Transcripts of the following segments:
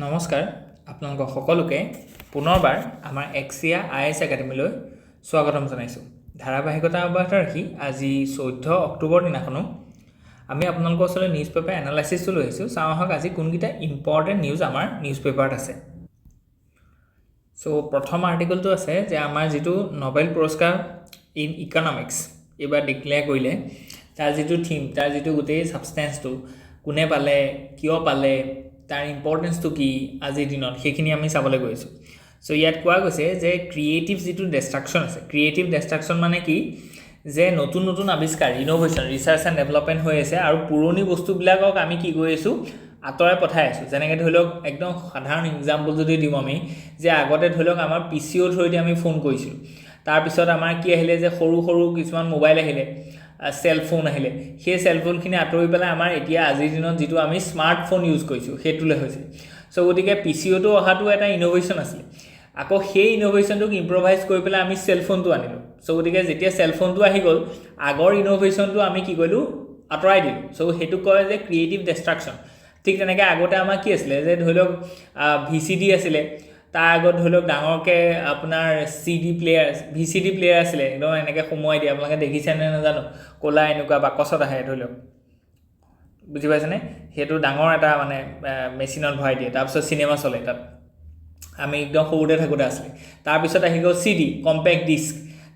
নমস্কাৰ আপোনালোক সকলোকে পুনৰবাৰ আমাৰ AXIA IAS একাডেমীলৈ স্বাগতম জনাইছোঁ। ধাৰাবাহিকতা অব্যাহত ৰাখি আজি 14 অক্টোবৰ দিনাখনো আমি আপোনালোকৰ ওচৰলৈ নিউজ পেপাৰ এনালাইচিছটো লৈ আহিছোঁ। চাওঁ আহক আজি কোনকেইটা ইম্পৰ্টেণ্ট নিউজ আমাৰ নিউজ পেপাৰত আছে। প্ৰথম আৰ্টিকলটো আছে যে আমাৰ যিটো নোবেল পুৰস্কাৰ ইন ইকনমিক্স এইবাৰ ডিক্লেয়াৰ কৰিলে, তাৰ যিটো থিম, তাৰ যিটো গোটেই ছাবষ্টেঞ্চটো, কোনে পালে, কিয় পালে, তাৰ ইম্পৰ্টেঞ্চটো কি আজিৰ দিনত, সেইখিনি আমি চাবলৈ গৈছোঁ। ইয়াত কোৱা গৈছে যে ক্ৰিয়েটিভ যিটো ডিষ্ট্ৰাকশ্যন আছে, ক্ৰিয়েটিভ ডিষ্ট্ৰাকশ্যন মানে কি, যে নতুন নতুন আৱিষ্কাৰ, ইন'ভেশ্যন, ৰিচাৰ্চ এণ্ড ডেভেলপমেণ্ট হৈ আছে আৰু পুৰণি বস্তুবিলাকক আমি কি কৰি আছোঁ, আঁতৰাই পঠাই আছোঁ। যেনেকৈ ধৰি লওক একদম সাধাৰণ এক্সাম্পল যদি দিওঁ আমি, যে আগতে ধৰি লওক আমাৰ PCO থ্ৰুৱেদি আমি ফোন কৰিছিলোঁ, তাৰপিছত আমাৰ কি আহিলে যে সৰু সৰু কিছুমান মোবাইল আহিলে, চেলফোন আহিলে, সেই চেলফোনখিনি আঁতৰি পেলাই আমাৰ এতিয়া আজিৰ দিনত যিটো আমি স্মাৰ্টফোন ইউজ কৰিছোঁ সেইটোলৈ হৈছে। গতিকে PCOটো অহাটো এটা ইন'ভেশ্যন আছিলে, আকৌ সেই ইন'ভেশ্যনটোক ইম্প্ৰভাইজ কৰি পেলাই আমি চেলফোনটো আনিলোঁ। গতিকে যেতিয়া চেলফোনটো আহি গ'ল, আগৰ ইন'ভেশ্যনটো আমি কি কৰিলোঁ, আঁতৰাই দিলোঁ। সেইটো কয় যে ক্ৰিয়েটিভ ডিষ্ট্ৰাকশ্যন। ঠিক তেনেকৈ আগতে আমাৰ কি আছিলে, যে ধৰি লওক VCD আছিলে, তাৰ আগত ধৰি লওক ডাঙৰকৈ আপোনাৰ VCD প্লেয়াৰ আছিলে, একদম এনেকৈ সোমোৱাই দিয়ে, আপোনালোকে দেখিছেনে নাজানো, ক'লা এনেকুৱা বাকচত আহে ধৰি লওক, বুজি পাইছেনে, সেইটো ডাঙৰ এটা মানে মেচিনত ভৰাই দিয়ে, তাৰপিছত চিনেমা চলে তাত, আমি একদম সৰুতে থাকোঁতে আছিলে। তাৰপিছত আহি গ'ল CD, কম্পেক্ট ডিস্ক,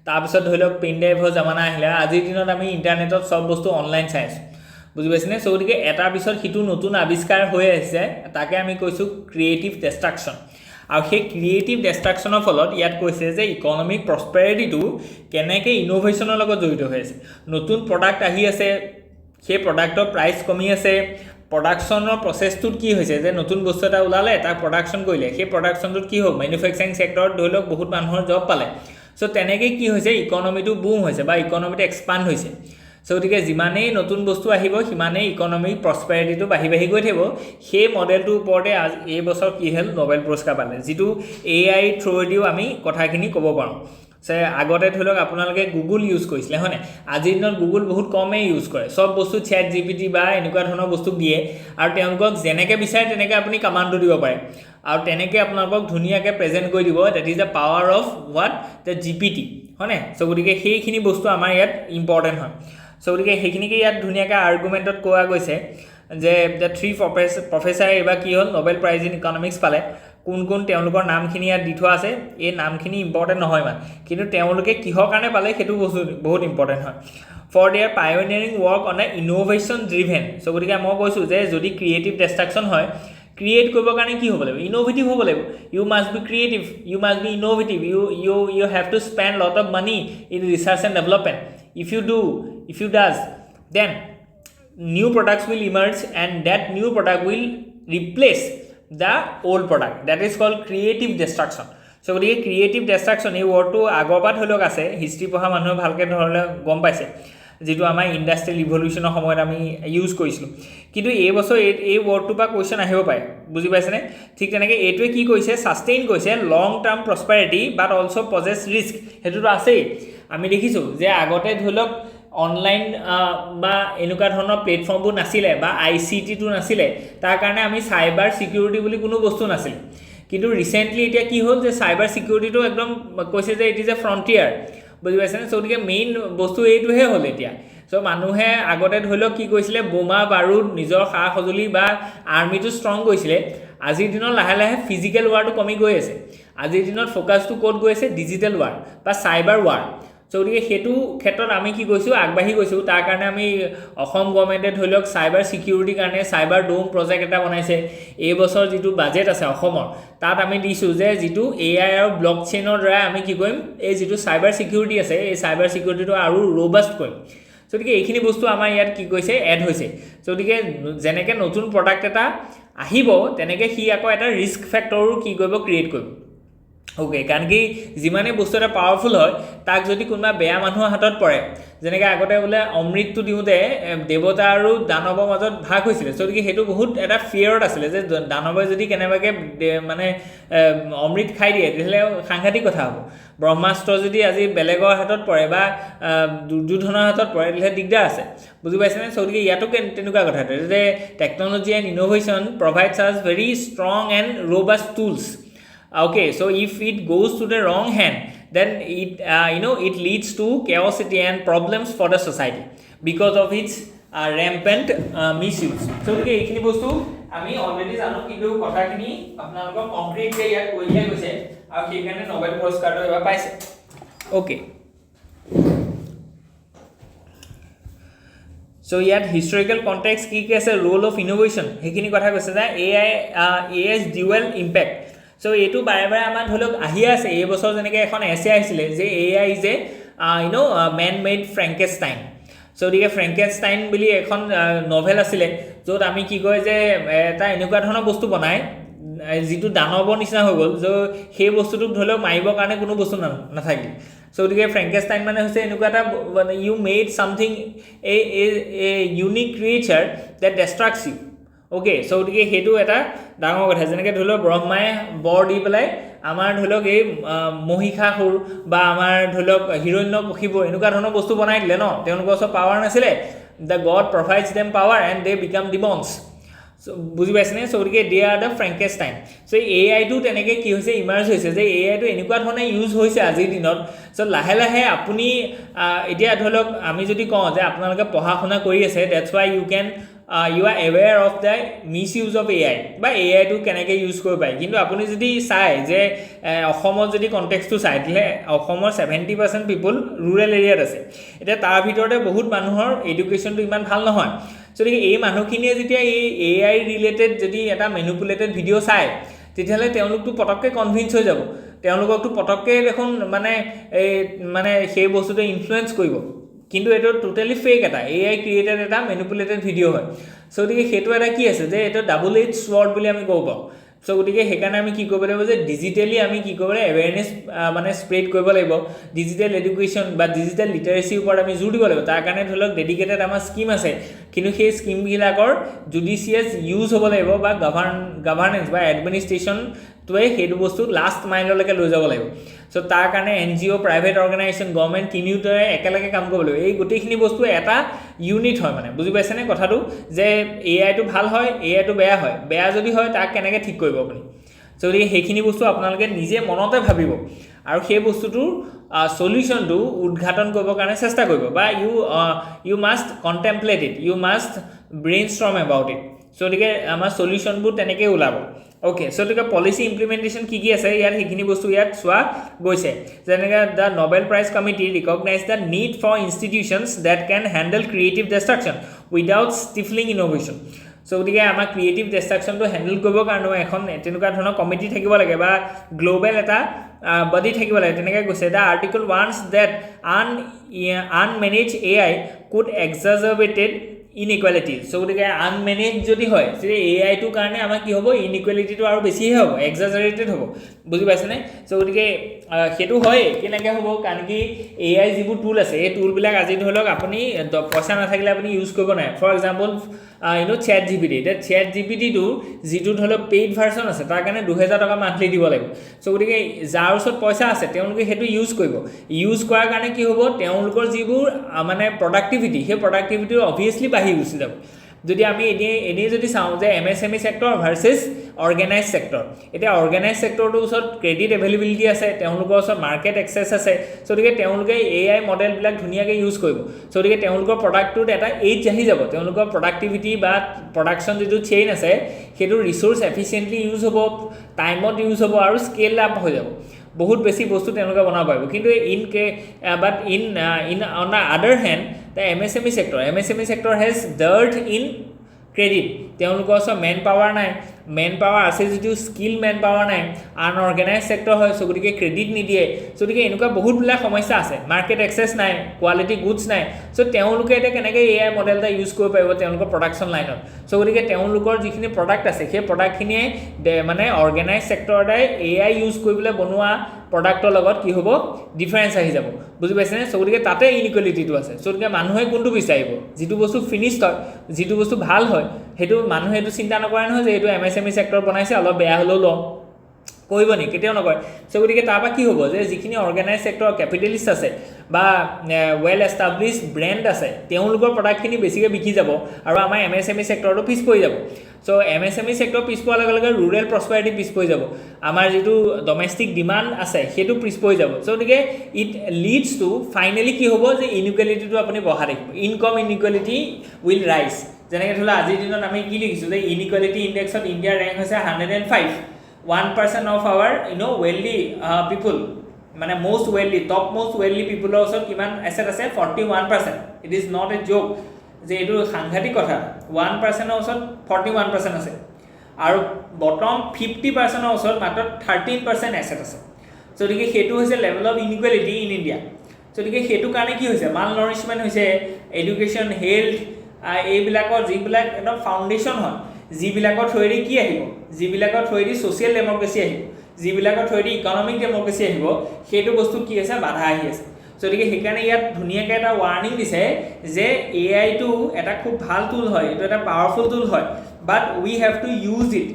তাৰপিছত ধৰি লওক পেন ড্ৰাইভৰ জামানা আহিলে, আজিৰ দিনত আমি ইণ্টাৰনেটত চব বস্তু অনলাইন চাই আছোঁ, বুজি পাইছেনে। গতিকে এটাৰ পিছত সিটো নতুন আৱিষ্কাৰ হৈ আহিছে, তাকে আমি কৈছোঁ ক্ৰিয়েটিভ ডিষ্ট্ৰাকশ্যন। আৰু সেই ক্ৰিয়েটিভ ডিষ্ট্ৰাকশ্যনৰ ফলত ইয়াত কৈছে যে ইকনমিক প্ৰস্পেৰিটিটো কেনেকৈ ইন'ভেশ্যনৰ লগত জড়িত হৈ আছে। নতুন প্ৰডাক্ট আহি আছে, সেই প্ৰডাক্টৰ প্ৰাইচ কমি আছে, প্ৰডাকশ্যনৰ প্ৰচেছটোত কি হৈছে, যে নতুন বস্তু এটা ওলালে, তাক প্ৰডাকশ্যন কৰিলে, সেই প্ৰডাকশ্যনটোত কি হ'ল, মেনুফেকচাৰিং ছেক্টৰত ধৰি লওক বহুত মানুহৰ জব পালে। তেনেকৈ কি হৈছে, ইকনমিটো বুম হৈছে বা ইকনমিটো এক্সপাণ্ড হৈছে। গতিকে যিমানেই নতুন বস্তু আহিব, সিমানেই ইকনমিক প্ৰস্পেৰিটিটো বাঢ়ি বাঢ়ি গৈ থাকিব। সেই মডেলটোৰ ওপৰতে এই বছৰ কি হ'ল, নোবেল পুৰস্কাৰ পালে, যিটো AI থ্ৰুৱেদিও আমি কথাখিনি ক'ব পাৰোঁ। আগতে ধৰি লওক আপোনালোকে গুগল ইউজ কৰিছিলে, হয়নে, আজিৰ দিনত গুগল বহুত কমেই ইউজ কৰে, চব বস্তু ChatGPT বা এনেকুৱা ধৰণৰ বস্তু দিয়ে, আৰু তেওঁলোকক যেনেকৈ বিচাৰে তেনেকৈ আপুনি কামাণ্ডটো দিব পাৰে, আৰু তেনেকৈ আপোনালোকক ধুনীয়াকৈ প্ৰেজেণ্ট কৰি দিব। That is the power of what, the GPT, হয়নে। গতিকে সেইখিনি বস্তু আমাৰ ইয়াত ইম্পৰ্টেণ্ট হয়। গতিকে সেইখিনিকে ইয়াত ধুনীয়াকৈ আৰ্গুমেণ্টত কোৱা গৈছে যে দ্য 3 প্ৰফেচাৰে এইবাৰ কি হ'ল, নোবেল প্ৰাইজ ইন ইকনমিক্স পালে। কোন কোন তেওঁলোকৰ নামখিনি ইয়াত দি থোৱা আছে, এই নামখিনি ইম্পৰ্টেণ্ট নহয় ইমান, কিন্তু তেওঁলোকে কিহৰ কাৰণে পালে সেইটো বস্তু বহুত ইম্পৰ্টেণ্ট হয়। For their pioneering work on a innovation driven. গতিকে মই কৈছোঁ যে যদি ক্ৰিয়েটিভ ডিষ্ট্ৰাকশ্যন হয়, ক্ৰিয়েট কৰিবৰ কাৰণে কি হ'ব লাগিব, ইন'ভেটিভ হ'ব লাগিব। You must be creative, you must be innovative, you have to spend lot of money in research and development. If you does, then new products will emerge and that new product will replace the old product. That is called creative destruction. গতিকে creative destruction এই ৱৰ্ডটো আগৰ পৰা ধৰি লওক আছে, history পঢ়া মানুহে ভালকৈ ধৰণে গম পাইছে, যিটো আমাৰ ইণ্ডাষ্ট্ৰিয়েল ৰিভলিউশ্যনৰ সময়ত আমি ইউজ কৰিছিলোঁ। কিন্তু এই বছৰ এই ৱৰ্ডটোৰ পৰা কুৱেশ্যন আহিব পাৰে, বুজি পাইছেনে। ঠিক তেনেকৈ এইটোৱে কি কৰিছে, ছাষ্টেইন কৰিছে লং টাৰ্ম প্ৰস্পেৰিটি বাট অলছ' পজেছ ৰিস্ক, সেইটোতো আছেই। আমি দেখিছোঁ যে আগতে ধৰি লওক অনলাইন বা এনেকুৱা ধৰণৰ প্লেটফৰ্মবোৰ নাছিলে, বা ICTটো নাছিলে, তাৰ কাৰণে আমি চাইবাৰ ছিকিউৰিটি বুলি কোনো বস্তু নাছিলে। কিন্তু ৰিচেণ্টলি এতিয়া কি হ'ল, যে চাইবাৰ ছিকিউৰিটিটো একদম কৈছে যে ইট ইজ এ ফ্ৰণ্টিয়াৰ, বুজি পাইছেনে। গতিকে মেইন বস্তু এইটোহে হ'ল এতিয়া। মানুহে আগতে ধৰি লওক কি কৰিছিলে, বোমা বাৰুদ, নিজৰ সা সঁজুলি বা আৰ্মিটো ষ্ট্ৰং কৰিছিলে। আজিৰ দিনত লাহে লাহে ফিজিকেল ৱাৰটো কমি গৈ আছে। আজিৰ দিনত ফ'কাছটো ক'ত গৈ আছে, ডিজিটেল ৱাৰ বা চাইবাৰ ৱাৰ। গতিকে সেইটো ক্ষেত্ৰত আমি কি কৈছোঁ, আগবাঢ়ি গৈছোঁ। তাৰ কাৰণে আমি অসম গভৰ্ণমেণ্টে ধৰি লওক চাইবাৰ ছিকিউৰিটিৰ কাৰণে চাইবাৰ ডোম প্ৰজেক্ট এটা বনাইছে। এই বছৰ যিটো বাজেট আছে অসমৰ, তাত আমি দিছোঁ যে যিটো AI আৰু ব্লক চেইনৰ দ্বাৰা আমি কি কৰিম, এই যিটো চাইবাৰ ছিকিউৰিটি আছে, এই চাইবাৰ ছিকিউৰিটিটো আৰু ৰ'বাষ্ট কৰিম। গতিকে এইখিনি বস্তু আমাৰ ইয়াত কি কৈছে, এড হৈছে। গতিকে যেনেকৈ নতুন প্ৰডাক্ট এটা আহিব, তেনেকৈ সি আকৌ এটা ৰিস্ক ফেক্টৰো কি কৰিব, ক্ৰিয়েট কৰিব। ওকে কাৰণ কি যিমানে বস্তু এটা পাৱাৰফুল হয় তাক যদি কোনোবা বেয়া মানুহৰ হাতত পৰে যেনেকৈ আগতে বোলে অমৃতটো দিওঁতে দেৱতা আৰু দানৱৰ মাজত ভাগ হৈছিলে চ' গতিকে সেইটো বহুত এটা ফিয়াৰত আছিলে যে দানৱে যদি কেনেবাকৈ মানে অমৃত খাই দিয়ে তেতিয়াহ'লে সাংঘাতিক কথা হ'ব ব্ৰহ্মাস্ত্ৰ যদি আজি বেলেগৰ হাতত পৰে বা দুৰ্যোধনৰ হাতত পৰে তেতিয়াহ'লে দিগদাৰ আছে বুজি পাইছেনে চ' গতিকে ইয়াতো তেনেকুৱা কথা যে technology and innovation provides us very strong and robust tools Okay, so if it goes to the wrong hand, then it it leads to chaosity and problems for the society because of its rampant misuse. So okay, এইখিনি বস্তু আমি already জানো কিন্তু কথাখিনি আপোনালোকক কংক্ৰিটলি ইয়াত কৈ দিয়া গৈছে আৰু সেইকাৰণে নোবেল পুৰস্কাৰটো এবাৰ পাইছে ওকে So ইয়াত historical context কি কি আছে role of innovation সেইখিনি কথা কৈছে যে AI's dual impact so এইটো বাৰে বাৰে আমাৰ ধৰক আহি আছে এই বছৰ যেনেকৈ এখন এছে আহিছিলে যে AI is a man made Frankenstein so গতিকে ফ্ৰেংকেনষ্টাইন বুলি এখন নভেল আছিলে য'ত আমি কি কয় যে এটা এনেকুৱা ধৰণৰ বস্তু বনায় যিটো দানৱৰ নিচিনা হৈ গ'ল যে সেই বস্তুটোক ধৰি লওক মাৰিবৰ কাৰণে কোনো বস্তু নাথাকিল so গতিকে ফ্ৰেংকেনষ্টাইন মানে হৈছে এনেকুৱা এটা you made something a unique creature that destructs you okay so গতিকে সেইটো এটা ডাঙৰ কথা যেনেকৈ ধৰি লওক ব্ৰহ্মাই বৰ দি পেলাই আমাৰ ধৰি লওক এই মহিষাসুৰ বা আমাৰ ধৰি লওক হিৰণ্যকশিপু এনেকুৱা ধৰণৰ বস্তু বনাই দিলে ন তেওঁলোকৰ ওচৰত পাৱাৰ নাছিলে the god provides them power and they became demons so বুজি পাইছেনে so গতিকে they are the Frankenstein so এআইটো তেনেকৈ কি হৈছে ইমাৰ্জ হৈছে যে এআইটো এনেকুৱা ধৰণে ইউজ হৈছে আজিৰ দিনত so লাহে লাহে আপুনি এতিয়া ধৰি লওক আমি যদি কওঁ যে আপোনালোকে পঢ়া শুনা কৰি আছে that's why you are aware of the misuse of AI বা AI টো কেনেকৈ ইউজ কৰিব পাৰি কিন্তু আপুনি যদি চাই যে অসমৰ যদি কনটেক্সটো চাই দিলে অসমৰ 70% পিপল ৰুৰেল এৰিয়াত আছে এতিয়া তাৰ ভিতৰতে বহুত মানুহৰ এডুকেশ্যনটো ইমান ভাল নহয় so এই মানুহখিনিয়ে যেতিয়া এই AI ৰিলেটেড যদি এটা মেনিপুলেটেড ভিডিঅ' চায় তেতিয়াহ'লে তেওঁলোকটো পটককৈ কনভিন্স হৈ যাব তেওঁলোককতো পটককৈ দেখোন মানে সেই বস্তুটো ইনফ্লুৱেঞ্চ কৰিব কিন্তু এটা টোটালি ফেক এটা AI ক্ৰিয়েটেড এটা মেনিপুলেটেড ভিডিঅ' হয় so গতিকে সেইটো এটা কি আছে যে এটা ডাবল এজ sword বুলি আমি ক'ব পাৰোঁ so গতিকে সেইকাৰণে আমি কি কৰিব লাগিব যে ডিজিটেলি আমি কি কৰিব লাগিব এৱেৰনেছ মানে স্প্ৰেড কৰিব লাগিব ডিজিটেল এডুকেশ্যন বা ডিজিটেল লিটাৰেচিৰ ওপৰত আমি জোৰ দিব লাগিব তাৰ কাৰণে ধৰি লওক ডেডিকেটেড আমাৰ স্কিম আছে কিন্তু সেই স্কিমবিলাকৰ জুডিচিয়াছ ইউজ হ'ব লাগিব বা গভাৰ্নেন্স বা এডমিনিষ্ট্ৰেশ্যনটোৱে সেইটো বস্তু লাষ্ট মাইললৈকে লৈ যাব লাগিব so তাৰ কাৰণে NGO প্ৰাইভেট অৰ্গেনাইজেশ্যন গভৰ্ণমেণ্ট তিনিওটাই একেলগে কাম কৰিব লাগিব এই গোটেইখিনি বস্তু এটা ইউনিট হয় মানে বুজি পাইছেনে কথাটো যে এআইটো ভাল হয় এআইটো বেয়া যদি হয় তাক কেনেকৈ ঠিক কৰিব আপুনি so সেইখিনি বস্তু আপোনালোকে নিজে মনতে ভাবিব আৰু সেই বস্তুটোৰ সলিউশনটো উদ্ঘাটন কৰিবৰ কাৰণে চেষ্টা কৰিব বা you must contemplate it you must brainstorm about it so গতিকে আমাৰ সলিউশনবোৰ তেনেকৈ ওলাব okay so গতিকে পলিচি ইমপ্লিমেন্টেশ্যন কি আছে ইয়াত সেইখিনি বস্তু ইয়াত চোৱা গৈছে যেনেকৈ the Nobel prize committee recognise the need for institutions that can handle creative destruction without stifling innovation so গতিকে আমাৰ ক্ৰিয়েটিভ ডিষ্ট্ৰাকশ্যনটো হেণ্ডেল কৰিবৰ কাৰণেও এখন তেনেকুৱা ধৰণৰ কমিটি থাকিব লাগে বা গ্ল'বেল এটা বডি থাকিব লাগে তেনেকৈ কৈছে the article wants that unmanage AI could exaggerated inequality so গতিকে আনমেনেজ যদি হয় তেতিয়া এআইটোৰ কাৰণে আমাৰ কি হ'ব ইনইকুৱেলিটিটো আৰু বেছিহে হ'ব এক্সাজাৰেটেড হ'ব বুজি পাইছেনে so গতিকে সেইটো হয় কেনেকৈ হ'ব কাৰণ কি AI যিবোৰ টুল আছে এই টুলবিলাক আজি ধৰি লওক আপুনি পইচা নাথাকিলে আপুনি ইউজ কৰিব নোৱাৰে ফৰ এক্সাম্পল চেট জিপিটি এতিয়া চেট জিপিটিটো যিটো ধৰি লওক পেইড ভাৰ্চন আছে তাৰ কাৰণে 2000 টকা মান্থলি দিব লাগিব so গতিকে যাৰ ওচৰত পইচা আছে তেওঁলোকে সেইটো ইউজ কৰিব ইউজ কৰাৰ কাৰণে কি হ'ব তেওঁলোকৰ যিবোৰ মানে প্ৰডাক্টিভিটি সেই প্ৰডাক্টিভিটি অবভিয়াছলি বাঢ়ি গুচি যাব যদি আমি এনেই যদি চাওঁ যে MSME sector versus organise sector এতিয়া অৰ্গেনাইজ সেক্টৰটোৰ ওচৰত ক্ৰেডিট এভেইলেবিলিটি আছে তেওঁলোকৰ ওচৰত মাৰ্কেট এক্সেছ আছে so গতিকে তেওঁলোকে AI মডেলবিলাক ধুনীয়াকৈ ইউজ কৰিব so গতিকে তেওঁলোকৰ প্ৰডাক্টটোত এটা এইজ আহি যাব তেওঁলোকৰ প্ৰডাক্টিভিটি বা প্ৰডাকশ্যন যিটো চেইন আছে সেইটো ৰিচোৰ্চ এফিচিয়েণ্টলি ইউজ হ'ব টাইমত ইউজ হ'ব আৰু স্কেল আপ হৈ যাব বহুত বেছি বস্তু তেওঁলোকে বনাব পাৰিব কিন্তু in on the other hand the MSME sector has dirt in credit তেওঁলোকৰ ওচৰত মেন পাৱাৰ নাই মেন পাৱাৰ আছে যদিও স্কিল মেন পাৱাৰ নাই আনঅৰ্গেনাইজ সেক্টৰ হয় গতিকে ক্ৰেডিট নিদিয়ে গতিকে এনেকুৱা বহুতবিলাক সমস্যা আছে মাৰ্কেট এক্সেছ নাই কোৱালিটি গুডছ নাই সো তেওঁলোকে এটা কেনেকৈ AI মডেল এটা ইউজ কৰিব পাৰিব তেওঁলোকৰ প্ৰডাকশ্যন লাইনত সো গতিকে তেওঁলোকৰ যিখিনি প্ৰডাক্ট আছে সেই প্ৰডাক্টখিনিয়ে মানে অৰ্গেনাইজ ছেক্টৰ এটাই AI ইউজ কৰিবলৈ বনোৱা প্ৰডাক্টৰ লগত কি হ'ব ডিফাৰেঞ্চ আহি যাব বুজি পাইছেনে সো গতিকে তাতে ইনইকুৱেলিটিটো আছে সো গতিকে মানুহে কোনটো বিচাৰিব যিটো বস্তু ফিনিশ্ড হয় যিটো বস্তু ভাল হয় সেইটো মানুহে এইটো চিন্তা নকৰে নহয় যে এইটো MSME ছেক্টৰ বনাইছে অলপ বেয়া হ'লেও লওঁ কৰিব নি কেতিয়াও নকয় সো গতিকে তাৰপৰা কি হ'ব যে যিখিনি অৰ্গেনাইজ ছেক্টৰ কেপিটেলিষ্ট আছে বা ৱেল এষ্টাব্লিছ ব্ৰেণ্ড আছে তেওঁলোকৰ প্ৰডাক্টখিনি বেছিকৈ বিকি যাব আৰু আমাৰ MSME ছেক্টৰটো পিছ পৰি যাব সো MSME ছেক্টৰ পিছ পোৱাৰ লগে লগে ৰুৰেল প্ৰস্পাৰিটি পিছ পৰি যাব আমাৰ যিটো ডমেষ্টিক ডিমাণ্ড আছে সেইটো পিছ পৰি যাব সো গতিকে ইট লিডছ টু ফাইনেলি কি হ'ব যে ইনইকুৱেলিটিটো আপুনি বঢ়াই থাকিব ইনকম ইনইকুৱেলিটি উইল ৰাইজ যেনেকৈ ধৰি লওক আজিৰ দিনত আমি কি লিখিছোঁ যে ইনইকুৱেলিটি ইণ্ডেক্সত ইণ্ডিয়াৰ ৰেংক হৈছে 105 1% of our wealthy people মানে most wealthy top most wealthy people ওচৰত কিমান এছেট আছে 41% it is not a joke যে এইটো সাংঘাতিক কথা 1% ওচৰত 41% আছে আৰু বটম 50% ওচৰত মাত্ৰ 13% এছেট আছে সো গতিকে সেইটো হৈছে level of inequality in India so গতিকে সেইটো কাৰণে কি হৈছে মাল নাৰিশমেণ্ট হৈছে এডুকেশ্যন হেল্থ এইবিলাকৰ যিবিলাক একদম ফাউণ্ডেশ্যন হয় যিবিলাকৰ থ্ৰুৱেদি কি আহিব যিবিলাকৰ থ্ৰুৱেদি ছ'চিয়েল ডেম'ক্ৰেচি আহিব যিবিলাকৰ থ্ৰুৱেদি ইকনমিক ডেম'ক্ৰেচি আহিব সেইটো বস্তু কি আছে বাধা আহি আছে গতিকে সেইকাৰণে ইয়াত ধুনীয়াকৈ এটা ৱাৰ্ণিং দিছে যে AIটো এটা খুব ভাল টুল হয় এইটো এটা পাৱাৰফুল টুল হয় but we have to use it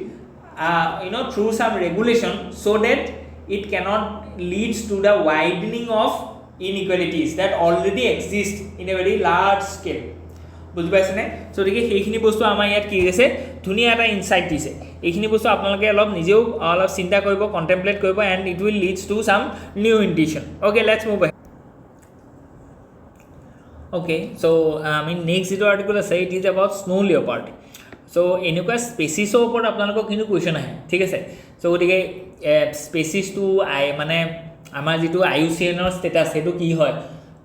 through some regulation so' that it cannot leads to the ৱাইডনিং of inequalities that already exist in a very large scale বুজি পাইছেনে সো গতিকে সেইখিনি বস্তু আমাৰ ইয়াত কি হৈছে ধুনীয়া এটা ইনচাইট দিছে এইখিনি বস্তু আপোনালোকে অলপ নিজেও অলপ চিন্তা কৰিব কণ্টেম্পলেট কৰিব and it will leads to some new intuition okay let's move okay so' আমি নেক্সট যিটো আৰ্টিকল আছে it is about snow leopard so' এনেকুৱা স্পেচিছৰ ওপৰত আপোনালোকৰ কিন্তু কুৱেশ্যন আহে ঠিক আছে চ' গতিকে স্পেচিছটো মানে আমাৰ যিটো IUCNৰ ষ্টেটাছ সেইটো কি হয়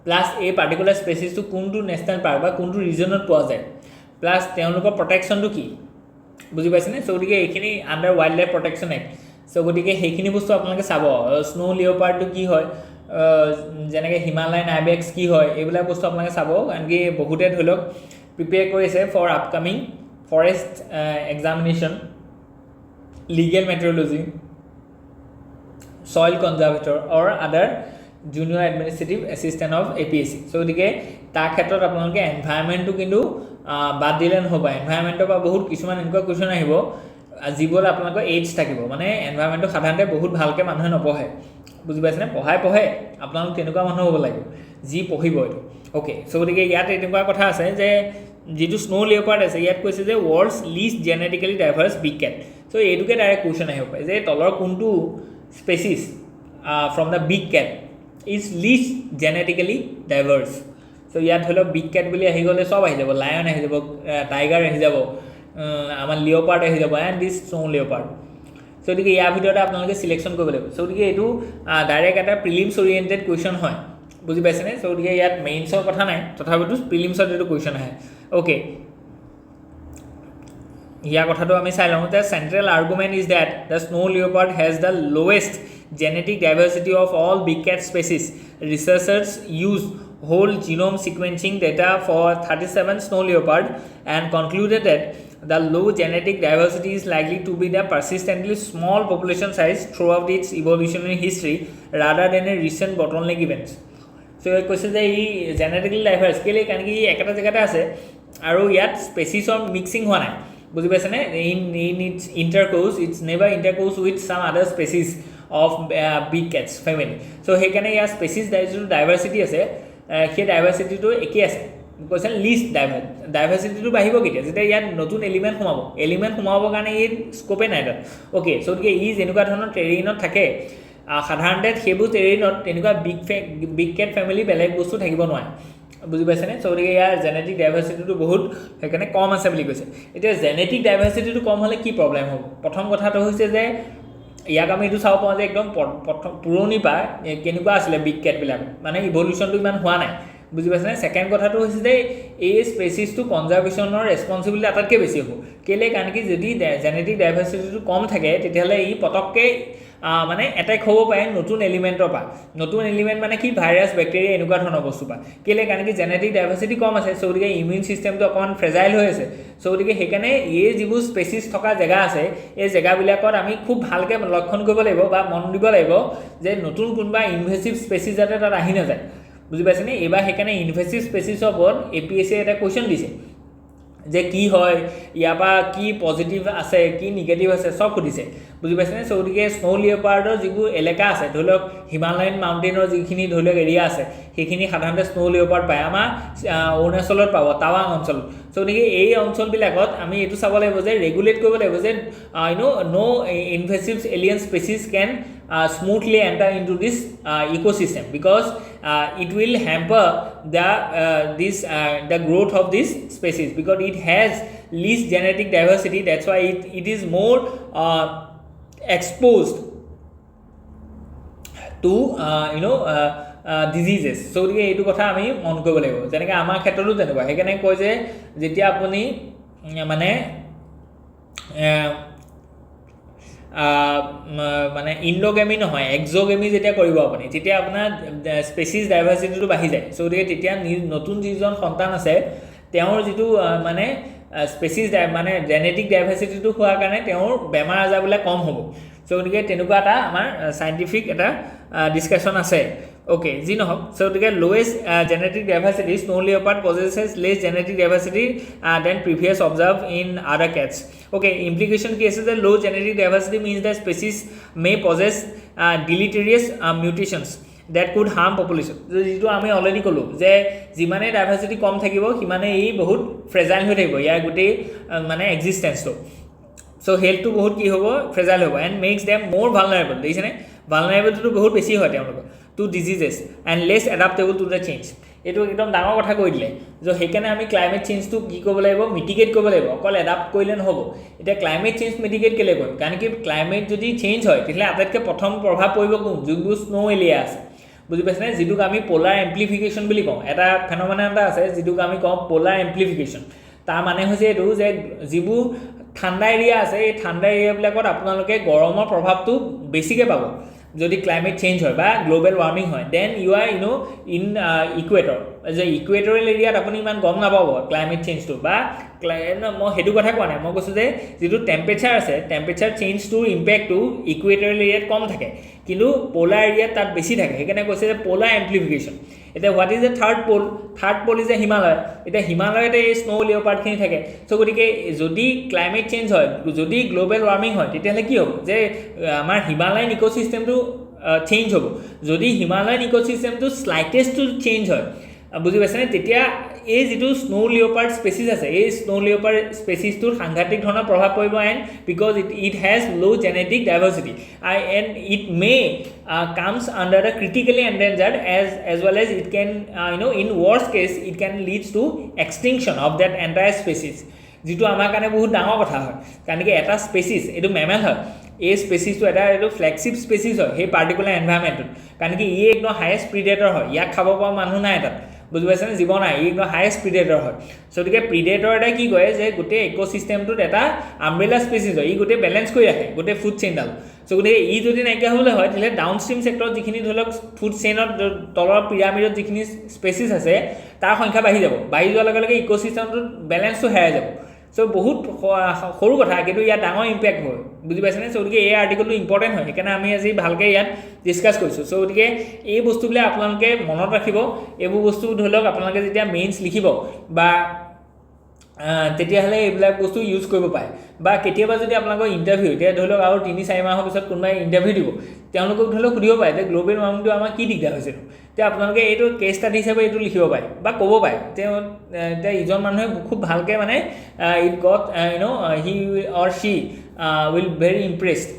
প্লাছ এই পাৰ্টিকুলাৰ স্পেচিছটো কোনটো নেশ্যনেল পাৰ্ক বা কোনটো ৰিজনত পোৱা যায় প্লাছ তেওঁলোকৰ প্ৰটেকশ্যনটো কি বুজি পাইছেনে চ' গতিকে এইখিনি under wildlife protection act so' গতিকে সেইখিনি বস্তু আপোনালোকে চাব স্নো লিঅ'পাৰ্ডটো কি হয় যেনেকৈ হিমালয়ান আইবেক্স কি হয় এইবিলাক বস্তু আপোনালোকে চাব কাৰণ কি বহুতে ধৰি লওক প্ৰিপেয়াৰ কৰিছে for upcoming forest examination legal metrology soil conservator or other junior administrative assistant of APSC so' গতিকে তাৰ ক্ষেত্ৰত আপোনালোকে এনভাইৰমেণ্টটো কিন্তু বাদ দিলে নহ'ব এনভাইৰমেণ্টৰ পৰা বহুত কিছুমান এনেকুৱা কুৱেশ্যন আহিব যিবোৰ আপোনালোকৰ এইডছ থাকিব মানে এনভাইৰমেণ্টটো সাধাৰণতে বহুত ভালকৈ মানুহে নপঢ়ে বুজি পাইছেনে পঢ়াই আপোনালোক তেনেকুৱা মানুহ হ'ব লাগিব যি পঢ়িব এইটো অ'কে চ' গতিকে ইয়াত এনেকুৱা কথা আছে যে যিটো স্নো লিঅ'পাৰ্ড আছে ইয়াত কৈছে যে world's least genetically diverse big cat so' এইটোকে ডাইৰেক্ট কুৱেশ্যন আহিব পাৰে যে তলৰ কোনটো species from the big cat is least genetically diverse so' ইয়াত ধৰি লওক বিগ কেট বুলি আহি গ'লে চব আহি যাব লায়ন আহি যাব টাইগাৰ আহি যাব আমাৰ লিঅ'পাৰ্ড আহি যাব এণ্ড দিছ স্নো লিঅ'পাৰ্ড চ' গতিকে ইয়াৰ ভিতৰতে আপোনালোকে চিলেকশ্যন কৰিব লাগিব চ' গতিকে এইটো ডাইৰেক্ট এটা প্ৰিলিমছ অৰিয়েণ্টেড কুৱেশ্যন হয় বুজি পাইছেনে চ' গতিকে ইয়াত মেইনছৰ কথা নাই তথাপিতো প্ৰিলিমছত এইটো কুৱেশ্যন আহে অ'কে ইয়াৰ কথাটো আমি চাই লওঁ যে central argument is that the snow leopard has the lowest genetic diversity of all big cat species. Researchers used whole genome sequencing data for 37 snow leopard and concluded that the low genetic diversity is likely to be the persistently small population size throughout its evolutionary history rather than a recent bottleneck events. So এই কৈছে যে ই genetically diverse কেলৈ কাৰণ কি একেটা জেগাতে আছে আৰু ইয়াত স্পেচিছৰ মিক্সিং হোৱা নাই বুজি পাইছেনে in its intercourse its never intercourse with some other species of big cats family so সেইকাৰণে ইয়াৰ স্পেচিছ যিটো ডাইভাৰ্চিটি আছে সেই ডাইভাৰ্চিটিটো একেই আছে কৈছে লিষ্ট ডাইভাৰ্চিটিটো বাঢ়িব কেতিয়া যেতিয়া ইয়াত নতুন এলিমেণ্ট সোমাবৰ কাৰণে এই স্ক'পে নাই তাত অ'কে চ' গতিকে ই যেনেকুৱা ধৰণৰ টেৰেইনত থাকে সাধাৰণতে সেইবোৰ টেৰেইনত তেনেকুৱা বিগ কেট ফেমিলি বেলেগ বস্তু থাকিব নোৱাৰে বুজি পাইছেনে চ' গতিকে ইয়াৰ জেনেটিক ডাইভাৰ্চিটিটো বহুত সেইকাৰণে কম আছে বুলি কৈছে এতিয়া জেনেটিক ডাইভাৰ্চিটিটো কম হ'লে কি প্ৰব্লেম হ'ব প্ৰথম কথাটো হৈছে যে ইয়াক আমি এইটো চাব পাওঁ যে একদম প্ৰথম পুৰণিৰ পৰা কেনেকুৱা আছিলে বিগ কেটবিলাক মানে ইভলিউশ্যনটো ইমান হোৱা নাই বুজি পাইছেনে সেকেন্ড কথাটো হৈছে যে এই স্পেচিছটো কনজাৰ্ভেশ্যনৰ ৰেছপন্সিবিলিটি আটাইতকৈ বেছি হ'ব কেলে কাৰণ কি যদি জেনেটিক ডাইভাৰ্চিটিটো কম থাকে তেতিয়াহ'লে ই পটককৈ মানে এটেক হ'ব পাৰে নতুন এলিমেণ্টৰ পৰা নতুন এলিমেণ্ট মানে কি ভাইৰাছ বেক্টেৰিয়া এনেকুৱা ধৰণৰ বস্তু পৰা কেলে কাৰণ কি জেনেটিক ডাইভাৰ্চিটি কম আছে চ' গতিকে ইমিউন ছিষ্টেমটো অকণমান ফ্ৰেজাইল হৈ আছে চ' গতিকে সেইকাৰণে এই যিবোৰ স্পেচিছ থকা জেগা আছে এই জেগাবিলাকত আমি খুব ভালকৈ লক্ষণ কৰিব লাগিব বা মন দিব লাগিব যে নতুন কোনোবা ইনভেচিভ স্পেচিছ যাতে তাত আহি নাযায় বুজি পাইছেনে এইবাৰ সেইকাৰণে ইনভেচিভ স্পেচিছৰ ওপৰত APSC এটা কুৱেশ্যন দিছে যে কি হয় ইয়াৰ পৰা কি পজিটিভ আছে কি নিগেটিভ আছে সব সুধিছে বুজি পাইছেনে চ' গতিকে স্নো লিঅ'পাৰ্ডৰ যিবোৰ এলেকা আছে ধৰি লওক হিমালয়ান মাউণ্টেইনৰ যিখিনি ধৰি লওক এৰিয়া আছে সেইখিনি সাধাৰণতে স্নো লিঅ'পাৰ্ড পায় আমাৰ অৰুণাচলত পাব টাৱাং অঞ্চলত চ' গতিকে এই অঞ্চলবিলাকত আমি এইটো চাব লাগিব যে ৰেগুলেট কৰিব লাগিব যে no invasive alien species can smoothly enter into this ecosystem because it will hamper the growth of this species because it has least genetic diversity. That's why it is more exposed to diseases. So এইটো কথা আমি মন কৰিব লাগিব যেনেকৈ আমাৰ ক্ষেত্ৰতো তেনেকুৱা সেইকাৰণে কয় যে যেতিয়া আপুনি মানে মানে ইণ্ডোগেমি নহয় এক্সোগেমি যেতিয়া কৰিব আপুনি তেতিয়া আপোনাৰ স্পেচিছ ডাইভাৰ্চিটিটো বাঢ়ি যায় চ' গতিকে তেতিয়া নতুন যিজন সন্তান আছে তেওঁৰ যিটো মানে স্পেচিছ মানে জেনেটিক ডাইভাৰ্চিটিটো হোৱাৰ কাৰণে তেওঁৰ বেমাৰ আজাৰবিলাক কম হ'ব চ' গতিকে তেনেকুৱা এটা আমাৰ চাইণ্টিফিক এটা ডিছকাশ্যন আছে Okay, যি নহওক so গতিকে lowest genetic diversity snow leopard possesses less genetic diversity than previous observed in other cats. Okay, implication কি আছে যে low genetic diversity means that species may possess deleterious mutations that could harm population. যেটো আমি already ক'লো যে যিমানে diversity কম থাকিব সিমানে ই বহুত ফ্ৰেজাইল হৈ থাকিব ইয়াৰ গোটেই মানে এক্সিষ্টেন্সটো so health to বহুত কি হ'ব ফ্ৰেজাইল হ'ব and makes them more vulnerable দেখিছেনে vulnerability বহুত বেছি হয় তেওঁলোকৰ to diseases and less adaptable to the change এটো একদম ডাঙৰ কথা কৈ দিলে যে সেইকাৰণে আমি ক্লাইমেট চেঞ্জটো কি কৰিব লাগিব মিটিগেট কৰিব লাগিব অকল এডাপ্ট কৰিলে নহ'ব এটা ক্লাইমেট চেঞ্জ মিটিগেট কেলে কৰিম কাৰণ কি ক্লাইমেট যদি চেঞ্জ হয় তেতিয়াহ'লে আটাইতকৈ প্ৰথম প্ৰভাৱ পৰিব কোন যোনবোৰ স্নো এৰিয়া আছে বুজি পাইছেনে যিটোক আমি পোলাৰ এম্প্লিফিকেশ্যন বুলি কওঁ এটা ফেনোমেনন এটা আছে যিটোক আমি কওঁ পোলাৰ এম্প্লিফিকেশ্যন তাৰ মানে হৈছে এইটো যে যিবোৰ ঠাণ্ডা এৰিয়া আছে এই ঠাণ্ডা এৰিয়াবিলাকত আপোনালোকে গৰমৰ প্ৰভাৱটো বেছিকৈ পাব যদি ক্লাইমেট চেঞ্জ হয় বা গ্লোবেল ওয়াৰ্মিং হয় then you are in equator যে ইকুৱেটৰিয়েল এৰিয়াত আপুনি ইমান গম নাপাব ক্লাইমেট চেঞ্জটো বা মই সেইটো কথা কোৱা নাই মই কৈছোঁ যে যিটো টেম্পাৰেচাৰ আছে টেম্পাৰেচাৰ চেঞ্জটোৰ ইম্পেক্টটো ইকুৱেটৰিয়েল এৰিয়াত কম থাকে কিন্তু পোলাৰ এৰিয়াত তাত বেছি থাকে সেইকাৰণে কৈছে যে পোলাৰ এম্প্লিফিকেশ্যন এতিয়া what is the third Paul is a Himalaya এতিয়া হিমালয়তে এই স্নো লিঅ'পাৰ্ডখিনি থাকে চ' গতিকে যদি ক্লাইমেট চেঞ্জ হয় যদি গ্লোবেল ৱাৰ্মিং হয় তেতিয়াহ'লে কি হ'ব যে আমাৰ হিমালয়ান ইক'চিষ্টেমটো চেঞ্জ হ'ব যদি হিমালয়ান ইক'চিষ্টেমটো স্লাইটেষ্টটো চেঞ্জ হয় বুজি পাইছেনে তেতিয়া এই যিটো স্নো লিঅ'পাৰ্ড স্পেচিছ আছে এই স্নো লিঅ'পাৰ্ড স্পেচিছটোৰ সাংঘাতিক ধৰণৰ প্ৰভাৱ পৰিব এণ্ড বিকজ ইট হেজ ল' genetic diversity and it May comes under the critically endangered as well as it can in worst case it can leads to extinction of that entire species যিটো আমাৰ কাৰণে বহুত ডাঙৰ কথা হয় কাৰণ কি এটা স্পেচিছ এইটো মেমেল হয় এই স্পেচিছটো এটা এইটো ফ্লেগশ্বিপ স্পেচিছ হয় সেই পাৰ্টিকুলাৰ এনভাইৰনমেণ্টত কাৰণ কি ই একদম হাইয়েষ্ট প্ৰিডেটৰ হয় ইয়াক খাব পৰা মানুহ নাই তাত বুজি পাইছেনে জীৱ নাই ই একদম হাইয়েষ্ট প্ৰিডেটৰ হয় চ' গতিকে প্ৰিডেটৰ এটা কি কৰে যে গোটেই ইক'চিষ্টেমটোত এটা আমব্ৰেলা স্পেচিছ হয় ই গোটেই বেলেঞ্চ কৰি ৰাখে গোটেই ফুড চেইনডাল চ' গতিকে ই যদি নাইকিয়া হ'বলৈ হয় তেতিয়াহ'লে ডাউন ষ্ট্ৰীম ছেক্টৰত যিখিনি ধৰি লওক ফুড চেইনত তলৰ পিৰামিডত যিখিনি স্পেচিছ আছে তাৰ সংখ্যা বাঢ়ি যাব বাঢ়ি যোৱাৰ লগে লগে ইক'চিষ্টেমটোত বেলেঞ্চটো হেৰাই যাব চ' বহুত সৰু কথা কিন্তু ইয়াত ডাঙৰ ইম্পেক্ট হয় বুজি পাইছেনে চ' গতিকে এই আৰ্টিকলটো ইম্পৰ্টেণ্ট হয় সেইকাৰণে আমি আজি ভালকৈ ইয়াত ডিছকাছ কৰিছোঁ চ' গতিকে এই বস্তুবিলাক আপোনালোকে মনত ৰাখিব এইবোৰ বস্তু ধৰি লওক আপোনালোকে যেতিয়া মেইনছ লিখিব বা তেতিয়াহ'লে এইবিলাক বস্তু ইউজ কৰিব পাৰে বা কেতিয়াবা যদি আপোনালোকৰ ইণ্টাৰভিউ এতিয়া ধৰি লওক আৰু 3-4 মাহৰ পিছত কোনোবাই ইণ্টাৰভিউ দিব তেওঁলোকক ধৰি লওক সুধিব পাৰে যে গ্লোবেল ৱাৰ্মিংটো আমাৰ কি দিগদাৰ হৈছে তেতিয়া আপোনালোকে এইটো কেছ ষ্টাডি হিচাপে এইটো লিখিব পাৰে বা ক'ব পাৰে এতিয়া ইজন মানুহে খুব ভালকৈ মানে it got he or she will very impressed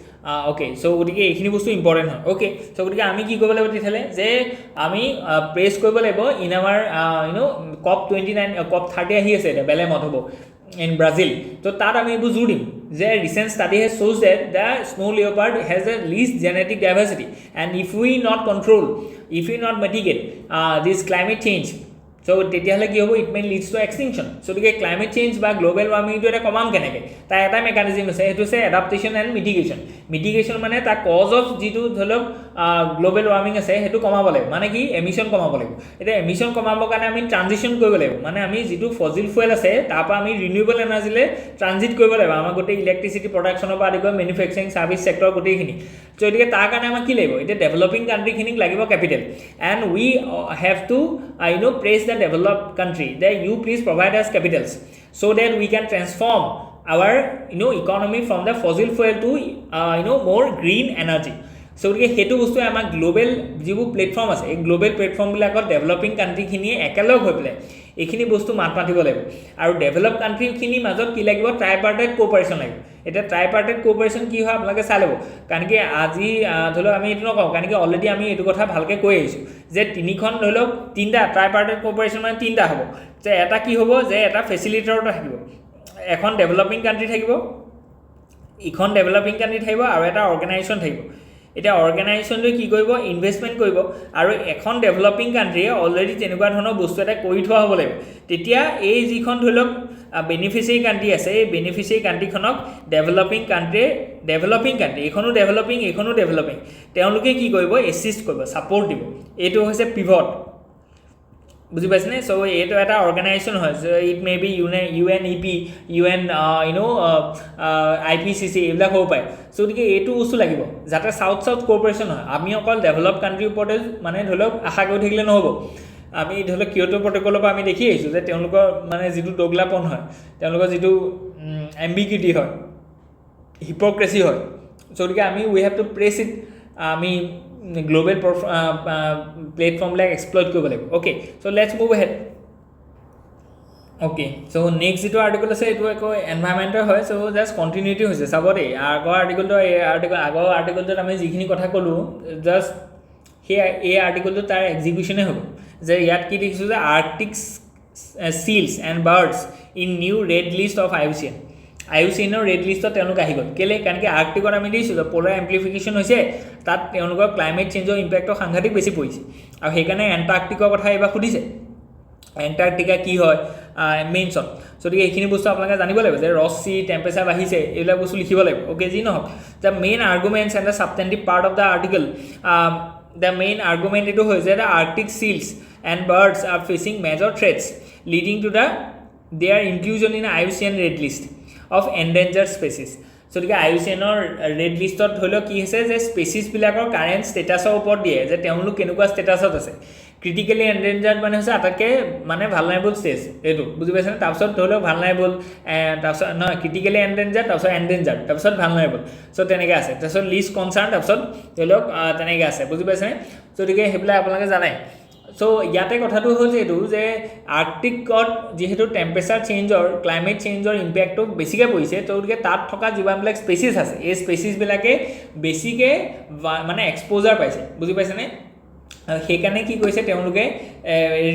okay so' গতিকে এইখিনি বস্তু ইম্পৰ্টেণ্ট হয় অ'কে চ' গতিকে আমি কি কৰিব লাগিব তেতিয়াহ'লে যে আমি প্ৰেছ কৰিব লাগিব ইন আমাৰ COP29 COP30 আহি আছে এতিয়া বেলেমত হ'ব ইন ব্ৰাজিল তো তাত আমি এইবোৰ জোৰ দিম যে ৰিচেণ্ট ষ্টাডি হেজ শ্ব'জ that the snow leopard has a least genetic diversity and if we not control if we not mitigate this climate change So তেতিয়াহ'লে কি হ'ব it may leads to extinction so গতিকে climate change বা global ৱাৰ্মিংটো এটা কমাম কেনেকৈ তাৰ এটা মেকানিজম আছে সেইটো হৈছে এডাপ্টেশ্যন এণ্ড মিটিগেশ্যন মানে তাৰ কজ অফ যিটো ধৰি লওক গ্লোবেল ৱাৰ্মিং আছে সেইটো কমাব লাগিব মানে কি এমিশ্যন কমাব লাগিব এতিয়া এমিশ্যন কমাবৰ কাৰণে আমি ট্ৰানজিশ্যন কৰিব লাগিব মানে আমি যিটো ফজিল ফুৱেল আছে তাৰ পৰা আমি ৰিনিউৱেবল এনাৰ্জিলৈ ট্ৰানজিট কৰিব লাগিব আমাৰ গোটেই ইলেক্ট্ৰিচিটি প্ৰডাকশ্যনৰ পৰা আদি কৰি মেনুফেকচাৰিং ছাৰ্ভিচ ছেক্টৰ গোটেইখিনি so গতিকে তাৰ কাৰণে আমাক কি লাগিব এতিয়া ডেভেলপিং কাণ্ট্ৰিখিনিক লাগিব capital and we have two press the developed country that you please provide us capitals so that we can transform our economy from the fossil fuel to more green energy so hetu bostu ama global jibu platform ase ei global platform bilakot developing country khini ekalog hoi pele ekhini bostu mat patibo lagibo aru developed country khini majot ki lagibo tripartite cooperation lagibo এটা ট্ৰাইপাৰ্টেড cooperation কি হয় আপোনালোকে চাই ল'ব কাৰণ কি আজি ধৰি লওক আমি এইটো নকওঁ কাৰণ কি অলৰেডি আমি এইটো কথা ভালকৈ কৈ আহিছোঁ যে তিনিখন ধৰি লওক তিনিটা ট্ৰাইপাৰ্টেড কোঅপাৰেশ্যন মানে তিনিটা হ'ব যে এটা কি হ'ব যে এটা ফেচিলিটেটৰ থাকিব এখন ডেভেলপিং কাণ্ট্ৰি থাকিব ইখন ডেভেলপিং কাণ্ট্ৰি থাকিব আৰু এটা অৰ্গেনাইজেশ্যন থাকিব এতিয়া অৰ্গেনাইজেশ্যনটোৱে কি কৰিব ইনভেষ্টমেণ্ট কৰিব আৰু এখন ডেভেলপিং কাণ্ট্ৰিয়ে অলৰেডি তেনেকুৱা ধৰণৰ বস্তু এটা কৰি থোৱা হ'ব লাগিব তেতিয়া এই যিখন ধৰি লওক বেনিফিচিয়াৰী কাণ্ট্ৰি আছে এই বেনিফিচিয়াৰী কাণ্ট্ৰিখনক ডেভেলপিং কাণ্ট্ৰি এইখনো ডেভেলপিং তেওঁলোকে কি কৰিব এছিষ্ট কৰিব ছাপৰ্ট দিব এইটো হৈছে পিভট বুজি পাইছেনে চ' এইটো এটা অৰ্গেনাইজেশ্যন হয় it may be UNEP IPCC এইবিলাক হ'ব পাৰে চ' গতিকে এইটো বস্তু লাগিব যাতে চাউথ কোঅপাৰেশ্যন হয় আমি অকল ডেভেলপ কাণ্ট্ৰিৰ ওপৰতে মানে ধৰি লওক আশা কৰি থাকিলে নহ'ব আমি ধৰি লওক কিয়োটো প্ৰট'কলৰ পৰা আমি দেখি আহিছোঁ যে তেওঁলোকৰ মানে যিটো দোগলাপন হয় তেওঁলোকৰ যিটো এম্বিগিউটি হয় হিপক্ৰেচি হয় চ' গতিকে আমি উই হেভ টু প্ৰেছ ইট আমি গ্লোবেল প্লেটফৰ্মবিলাক এক্সপ্লইট কৰিব লাগিব okay so' let's move ahead okay so' next যিটো আৰ্টিকল আছে এইটো আকৌ এনভাইৰমেণ্টৰ হয় চ' জাষ্ট কণ্টিনিউটি হৈছে চাব দেই আগৰ আৰ্টিকলটোত আমি যিখিনি কথা ক'লোঁ জাষ্ট এই আৰ্টিকলটো তাৰ এক্সিকিউশ্যনে হ'ব যে ইয়াত কি দেখিছোঁ যে arctic seals and birds in new red list of IUCNৰ ৰেড লিষ্টত তেওঁলোক আহি গ'ল কেলৈ কাৰণ কি আৰ্কটিকত আমি দেখিছোঁ যে পলাৰ এম্প্লিফিকেশ্যন হৈছে তাত তেওঁলোকৰ ক্লাইমেট চেঞ্জৰ ইম্পেক্টৰ সাংঘাতিক বেছি পৰিছে আৰু সেইকাৰণে এণ্টাৰ্কটিকৰ কথা এইবাৰ সুধিছে এণ্টাৰ্কটিকা কি হয় মেইনছত গতিকে এইখিনি বস্তু আপোনালোকে জানিব লাগিব যে ৰছ চি টেম্পাৰেচাৰ বাঢ়িছে এইবিলাক বস্তু লিখিব লাগিব অ'কে যি নহওক the main arguments and the substantive part of the article the main argument itu hoise the arctic seals and birds are facing major threats leading to their inclusion in IUCN red list of endangered species so the IUCN red list ot holo ki hoise je species bilakor current status or upor die je teonluk kenukwa status ot ase critically endangered মানে হৈছে আটাকে মানে vulnerable stage এটো বুজি পাইছেনে তাৰপিছত ধৰিলক vulnerable তাৰপিছত নহয় critically endangered তাৰপিছত endangered তাৰপিছত vulnerable so তেনেকৈ আছে তাৰপিছত least concern তাৰপিছত ধৰিলক তেনেকৈ আছে বুজি পাইছেনে so গতিকে হেবলা আপোনালোকে জানাই so ইয়াতে কথাটো হ'ল এইটো যে আৰ্কটিকত যেহেতু টেম্পাৰেচাৰ চেঞ্জৰ ক্লাইমেট চেঞ্জৰ ইম্পেক্টটো বেছিকৈ পৰিছে তো গতিকে তাত থকা যিমানবিলাক স্পেচিছ আছে এই স্পেচিছবিলাকে বেছিকৈ মানে এক্সপ'জাৰ পাইছে বুজি পাইছেনে সেইকাৰণে কি কৈছে তেওঁলোকে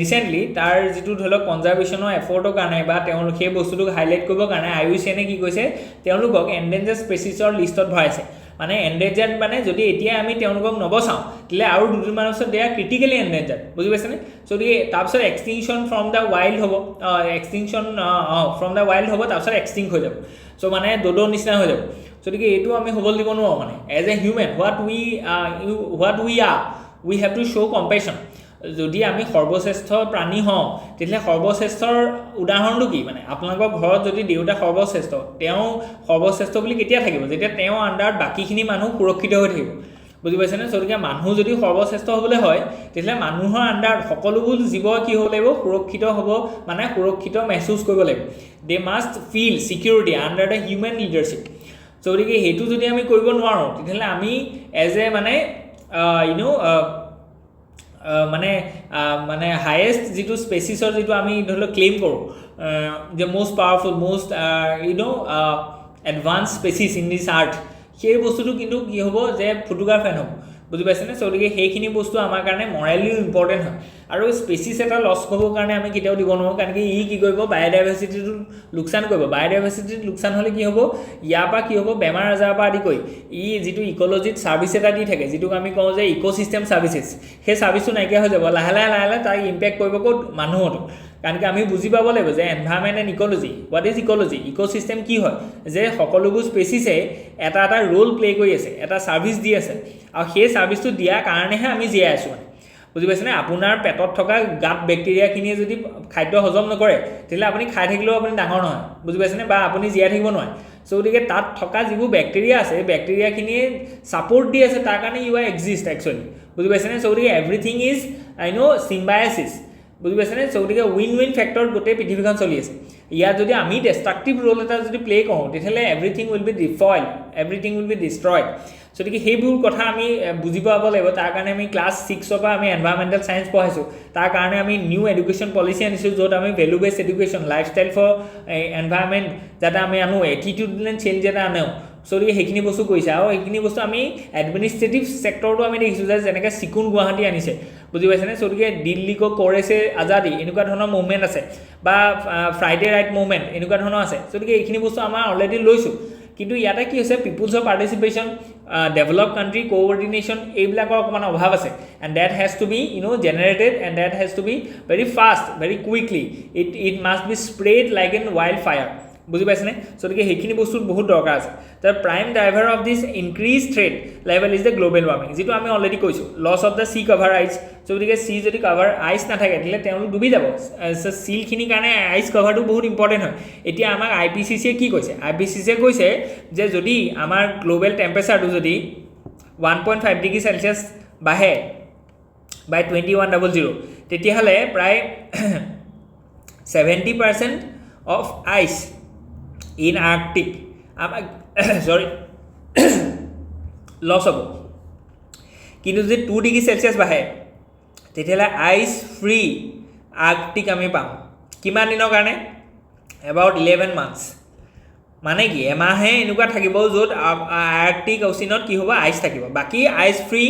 ৰিসেন্টলি তাৰ যিটো ধৰি লওক কনজাৰভেশ্যনৰ এফৰ্টৰ কাৰণে বা তেওঁলোক সেই বস্তুটোক হাইলাইট কৰিবৰ কাৰণে IUCN কি কৈছে তেওঁলোকক এন্ডেঞ্জাৰ্ড স্পেচিছৰ লিষ্টত ভৰাইছে মানে এন্ডেঞ্জাৰ্ড মানে যদি এতিয়া আমি তেওঁলোকক নবচাওঁ তেলে আৰু দুদিনমানৰ পিছত দে আৰ ক্ৰিটিকেলি এন্ডেঞ্জাৰ্ড বুজি পাইছেনে যদি তাৰপিছত এক্সটিংশ্যন ফ্ৰম দ্য ৱাইল্ড হ'ব এক্সটিংশ্যন ফ্ৰম দ্য ৱাইল্ড হ'ব তাৰপিছত এক্সটিংক্ট হৈ যাব চ' মানে দ'দৰ নিচিনা হৈ যাব গতিকে এইটো আমি হ'বলৈ দিব নোৱাৰোঁ মানে as a human what we are we have to show compassion যদি আমি সৰ্বশ্ৰেষ্ঠ প্ৰাণী হওঁ তেতিয়াহ'লে সৰ্বশ্ৰেষ্ঠৰ উদাহৰণটো কি মানে আপোনালোকৰ ঘৰত যদি দেউতা সৰ্বশ্ৰেষ্ঠ তেওঁ সৰ্বশ্ৰেষ্ঠ বুলি কেতিয়া থাকিব যেতিয়া তেওঁ আণ্ডাৰত বাকীখিনি মানুহ সুৰক্ষিত হৈ থাকিব বুজি পাইছেনে গতিকে মানুহ যদি সৰ্বশ্ৰেষ্ঠ হ'বলৈ হয় তেতিয়াহ'লে মানুহৰ আণ্ডাৰত সকলোবোৰ জীৱ কি হ'ব লাগিব সুৰক্ষিত হ'ব মানে সুৰক্ষিত মেহচুচ কৰিব লাগিব they must feel security under the human leadership গতিকে সেইটো যদি আমি কৰিব নোৱাৰোঁ তেতিয়াহ'লে আমি এজ এ মানে মানে হায়েষ্ট যিটো স্পেচিছৰ যিটো আমি ধৰি লওক ক্লেইম কৰোঁ যে most powerful most advanced species in this earth সেই বস্তুটো কিন্তু কি হ'ব যে ফটোগ্ৰাফাৰ হ'ব বুজি পাইছেনে সো গতিকে সেইখিনি বস্তু আমাৰ কাৰণে মৰেলি ইম্পৰ্টেণ্ট হয় আৰু স্পেচিছ এটা লছ হ'বৰ কাৰণে আমি কেতিয়াও দিব নোৱাৰোঁ কাৰণ কি কি কৰিব বায়'ডাইভাৰ্চিটিটো লোকচান কৰিব বায়'ডাইভাৰ্চিটিত লোকচান হ'লে কি হ'ব ইয়াৰ পৰা কি হ'ব বেমাৰ আজাৰৰ পৰা আদি কৰি যিটো ইক'লজিত ছাৰ্ভিচ এটা দি থাকে যিটোক আমি কওঁ যে ইক'চিষ্টেম ছাৰ্ভিচেছ সেই ছাৰ্ভিচটো নাইকিয়া হৈ যাব লাহে লাহে তাক ইম্পেক্ট কৰিব ক'ত মানুহতো কাৰণ কি আমি বুজি পাব লাগিব যে environment and ecology what is ecology ecosystem কি হয় যে সকলোবোৰ স্পেচিছে এটা ৰোল প্লে কৰি আছে এটা ছাৰ্ভিচ দি আছে আৰু সেই ছাৰ্ভিচটো দিয়াৰ কাৰণেহে আমি জীয়াই আছোঁ মানে বুজি পাইছেনে আপোনাৰ পেটত থকা গাত বেক্টেৰিয়াখিনিয়ে যদি খাদ্য হজম নকৰে তেতিয়াহ'লে আপুনি খাই থাকিলেও আপুনি ডাঙৰ নহয় বুজি পাইছেনে বা আপুনি জীয়াই থাকিব নোৱাৰে সো গতিকে তাত থকা যিবোৰ বেক্টেৰিয়া আছে বেক্টেৰিয়াখিনিয়ে ছাপৰ্ট দি আছে তাৰ কাৰণে ইউ আৰ এক্সিষ্ট একচুৱেলি বুজি পাইছেনে সো গতিকে এভৰিথিং ইজ চিম্বায়চিছ বুজি পাইছেনে সো গতিকে উইন ফেক্টৰত গোটেই পৃথিৱীখন চলি আছে ইয়াত যদি আমি ডেষ্ট্ৰাকটিভ ৰোল এটা যদি প্লে কৰোঁ তেতিয়াহ'লে everything will be defile everything will be destroyed so গতিকে সেইবোৰ কথা আমি বুজি পাব লাগিব তাৰ কাৰণে আমি ক্লাছ 6ৰ পৰা আমি এনভাইৰনমেণ্টেল ছায়েন্স পঢ়াইছোঁ তাৰ কাৰণে আমি নিউ এডুকেশ্যন পলিচি আনিছোঁ য'ত আমি ভেলু বেছ এডুকেশ্যন লাইফষ্টাইল ফৰ এনভাইৰনমেণ্ট যাতে আমি আনো এটিটিউডনেল চেঞ্জ এটা আনো সো গতিকে সেইখিনি বস্তু কৰিছে আৰু এইখিনি বস্তু আমি এডমিনিষ্ট্ৰেটিভ ছেক্টৰটো আমি দেখিছোঁ যে যেনেকৈ চিকুণ গুৱাহাটী আনিছে বুজি পাইছেনে সো গতিকে দিল্লীক কৰেছে আজাদী এনেকুৱা ধৰণৰ মুভমেণ্ট আছে বা ফ্ৰাইডে ৰাইট মুভমেণ্ট এনেকুৱা ধৰণৰ আছে সো গতিকে এইখিনি বস্তু আমাৰ অলৰেডি লৈছোঁ কিন্তু ইয়াতে কি হৈছে পিপুলছৰ পাৰ্টিচিপেশ্যন ডেভেলপ কাণ্ট্ৰি কোঅৰ্ডিনেশ্যন এইবিলাকৰ অকণমান অভাৱ আছে and that has to be generated and that has to be very fast very quickly it must be spread like an wild fire বুজি পাইছেনে সো গতিকে সেইখিনি বস্তুত বহুত দৰকাৰ আছে the prime driver of this increase threat level is the global warming যিটো আমি অলৰেডি কৈছোঁ loss of the sea cover ice so গতিকে চি যদি কভাৰ আইচ নাথাকে তেতিয়াহ'লে তেওঁলোক ডুবি যাব চিলখিনিৰ কাৰণে আইচ কভাৰটো বহুত ইম্পৰ্টেণ্ট হয় এতিয়া আমাক IPCCয়ে কি কৈছে IPCCয়ে কৈছে যে যদি আমাৰ গ্ল'বেল টেম্পাৰেচাৰটো যদি 1.5 ডিগ্ৰী চেলচিয়াছ বাঢ়ে বাই 2100 তেতিয়াহ'লে প্ৰায় 70% of ice in Arctic loss হ'ব কিন্তু যদি 2 ডিগ্ৰী চেলচিয়াছ বাঢ়ে তেতিয়াহ'লে আইচ ফ্ৰী আৰ্কটিক আমি পাম কিমান দিনৰ কাৰণে এবাউট 11 মান্থছ মানে কি এমাহে এনেকুৱা থাকিব য'ত আৰ্কটিক অচিনত কি হ'ব আইচ থাকিব বাকী আইচ ফ্ৰী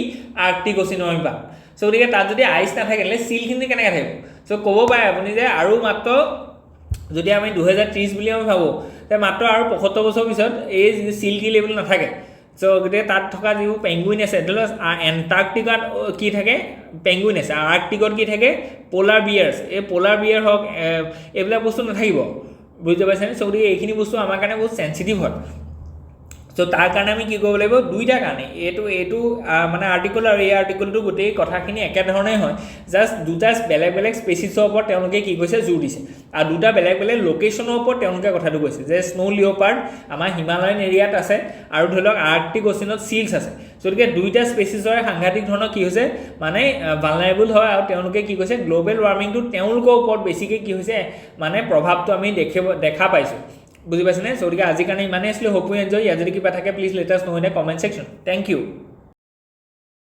আৰ্কটিক অচিন আমি পাম সো গতিকে তাত যদি আইচ নাথাকে তেতিয়াহ'লে চিলখিনি কেনেকৈ থাকিব সো ক'ব পাৰে আপুনি যে আৰু মাত্ৰ যদি আমি 2030 বুলি আমি ভাবোঁ তে মাত্ৰ আৰু 75 বছৰ পিছত এই চিল্কি লেভেল নাথাকে সো গতিকে তাত থকা যিবোৰ পেংগুইন আছে ধৰি লওক এণ্টাৰ্কটিকাত কি থাকে পেংগুইন আছে আৰ্কটিকত কি থাকে পলাৰ বিয়াৰ্ছ এই পলাৰ বিয়াৰ হওক এইবিলাক বস্তু নাথাকিব বুজি পাইছেনে সো গতিকে এইখিনি বস্তু আমাৰ কাৰণে বহুত চেঞ্চিটিভ হয় সো তাৰ কাৰণে আমি কি কৰিব লাগিব দুইটাৰ কাৰণে এইটো মানে আৰ্টিকল আৰু এই আৰ্টিকলটো গোটেই কথাখিনি একেধৰণেই হয় জাষ্ট দুটা বেলেগ বেলেগ স্পেচিছৰ ওপৰত তেওঁলোকে কি কৈছে জোৰ দিছে আৰু দুটা বেলেগ বেলেগ লোকেশ্যনৰ ওপৰত তেওঁলোকে কথাটো কৈছে যে স্নো লিঅ'পাৰ্ড আমাৰ হিমালয়ান এৰিয়াত আছে আৰু ধৰি লওক আৰ্কটিক অচিনত চিলছ আছে গতিকে দুইটা স্পেচিছৰে সাংঘাতিক ধৰণৰ কি হৈছে মানে ভালনাৰেবল হয় আৰু তেওঁলোকে কি কৈছে গ্ল'বেল ৱাৰ্মিংটো তেওঁলোকৰ ওপৰত বেছিকৈ কি হৈছে মানে প্ৰভাৱটো আমি দেখা পাইছোঁ বুজি পাইছেনে সো গতিকে আজিৰ কাৰণে ইমানেই আছিলে হোপ ইউ এনজয় ইয়াত যদি কিবা থাকে please let us know in the comment section thank U